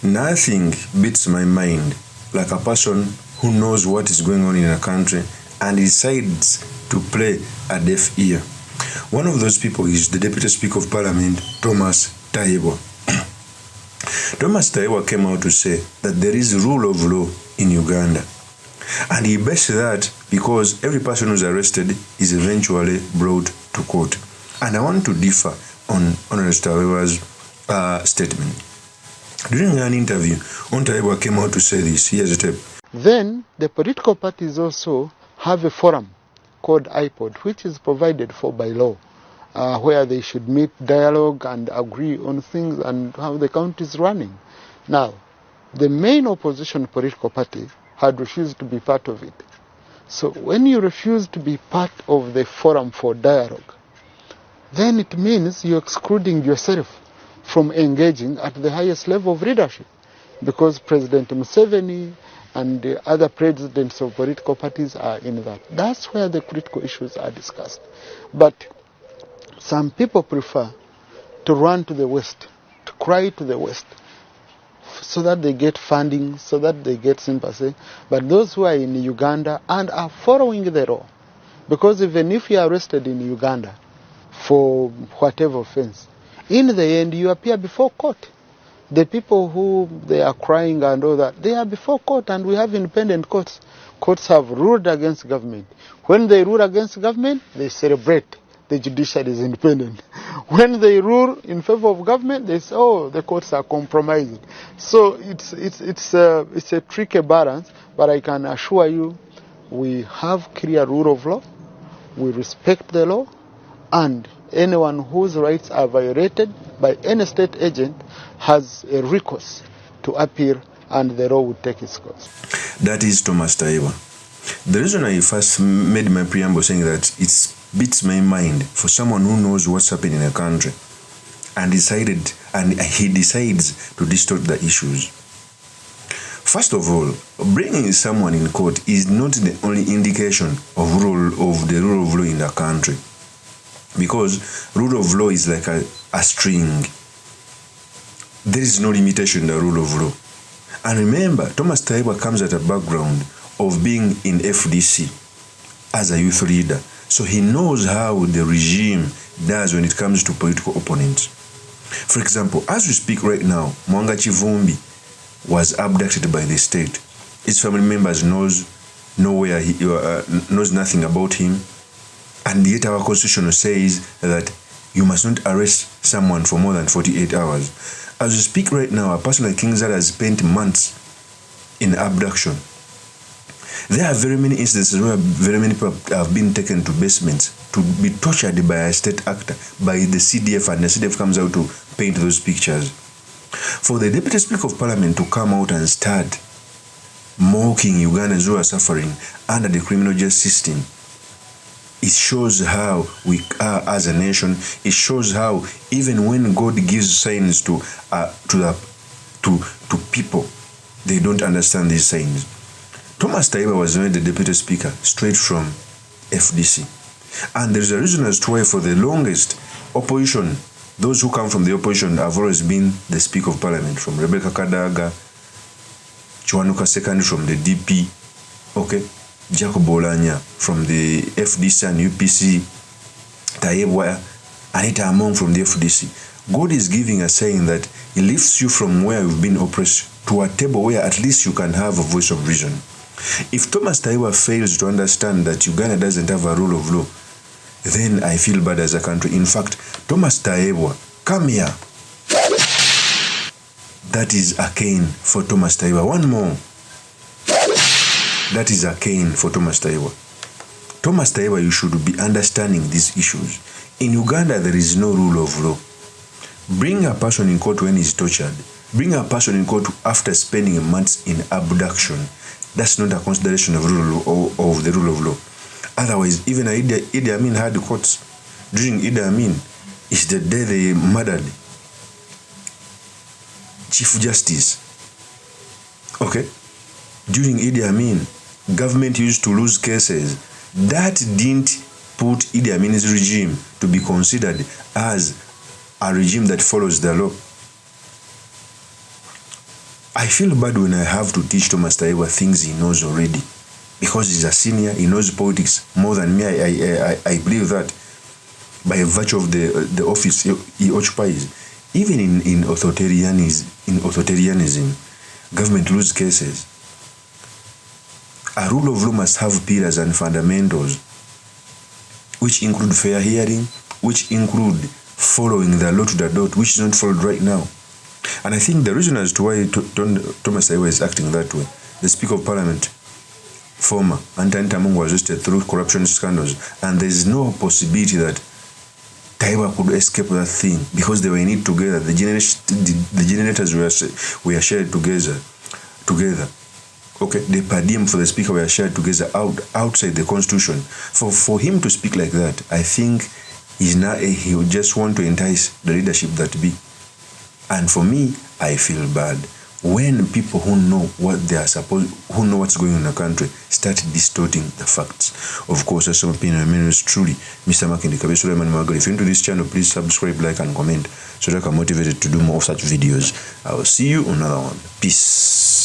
Nothing beats my mind like a person who knows what is going on in a country and decides to play a deaf ear. One of those people is the Deputy Speaker of Parliament, Thomas TAYEBWA. Thomas TAYEBWA came out to say that there is rule of law in Uganda. And he based that because every person who's arrested is eventually brought to court. And I want to differ on Honorable TAYEBWA's statement. During an interview, TAYEBWA came out to say this. Here's a tape. Then the political parties also have a forum called IPOD, which is provided for by law, where they should meet, dialogue, and agree on things and how the country is running. Now, the main opposition political party had refused to be part of it. So when you refuse to be part of the forum for dialogue, then it means you're excluding yourself from engaging at the highest level of leadership, because President Museveni and the other presidents of political parties are in that. That's where the critical issues are discussed. But some people prefer to run to the West, to cry to the West, so that they get funding, so that they get sympathy. But those who are in Uganda and are following the law, because even if you are arrested in Uganda for whatever offense, in the end you appear before court. The people who they are crying and all that, they are before court, and we have independent courts. Courts have ruled against government. When they rule against government, they celebrate. The judiciary is independent. When they rule in favor of government, they say, oh, the courts are compromising. So it's a tricky balance, but I can assure you we have clear rule of law, we respect the law, and anyone whose rights are violated by any state agent has a recourse to appeal, and the law will take its course. That is Thomas TAYEBWA. The reason I first made my preamble saying that it beats my mind for someone who knows what's happening in a country and he decides to distort the issues. First of all, bringing someone in court is not the only indication of the rule of law in the country, because rule of law is like a string. There is no limitation in the rule of law. And remember, Thomas TAYEBWA comes at a background of being in FDC as a youth leader. So he knows how the regime does when it comes to political opponents. For example, as we speak right now, Mwanga Chivumbi was abducted by the state. His family members knows nothing about him. And yet our constitution says that you must not arrest someone for more than 48 hours. As we speak right now, a person like King Zara has spent months in abduction. There are very many instances where very many people have been taken to basements to be tortured by a state actor, by the CDF, and the CDF comes out to paint those pictures. For the Deputy Speaker of Parliament to come out and start mocking Ugandans who are suffering under the criminal justice system, it shows how we are as a nation. It shows how even when God gives signs to people, they don't understand these signs. Thomas TAYEBWA was made the Deputy Speaker straight from FDC. And there's a reason as to why for the longest opposition, those who come from the opposition have always been the Speaker of Parliament, from Rebecca Kadaga, Chiwanuka Second from the DP, okay? Jacob Olanya from the FDC and UPC, TAYEBWA, Anita Among from the FDC. God is giving a saying that he lifts you from where you've been oppressed to a table where at least you can have a voice of reason. If Thomas TAYEBWA fails to understand that Uganda doesn't have a rule of law, then I feel bad as a country. In fact, Thomas TAYEBWA, come here. That is a cane for Thomas TAYEBWA. One more. That is a cane for Thomas TAYEBWA. Thomas TAYEBWA, you should be understanding these issues. In Uganda, there is no rule of law. Bring a person in court when he's tortured. Bring a person in court after spending months in abduction. That's not a consideration of the rule of law. Otherwise, even Idi Amin had courts. During Idi Amin, it's the day they murdered Chief Justice. Okay? During Idi Amin, government used to lose cases. That didn't put Idi Amin's regime to be considered as a regime that follows the law. I feel bad when I have to teach Thomas Tayebwa things he knows already. Because he's a senior, he knows politics more than me. I believe that by virtue of the office he occupies. Even in authoritarianism, government lose cases. A rule of law must have pillars and fundamentals, which include fair hearing, which include following the law to the dot, which is not followed right now. And I think the reason as to why Thomas Tayebwa is acting that way, the Speaker of Parliament, former Anthony Tamungu, was arrested through corruption scandals, and there is no possibility that Tayebwa could escape that thing because they were in it together. The generators were shared together. Okay, the per diem for the speaker were shared together outside the constitution. For him to speak like that, I think he would just want to entice the leadership that be. And for me, I feel bad when people who know who know what's going on in the country start distorting the facts. Of course, as some opinion, my name is truly Mr. Makindi Kabesuleman Magali. If you're into this channel, please subscribe, like, and comment so that I can motivate to do more of such videos. I will see you on another one. Peace.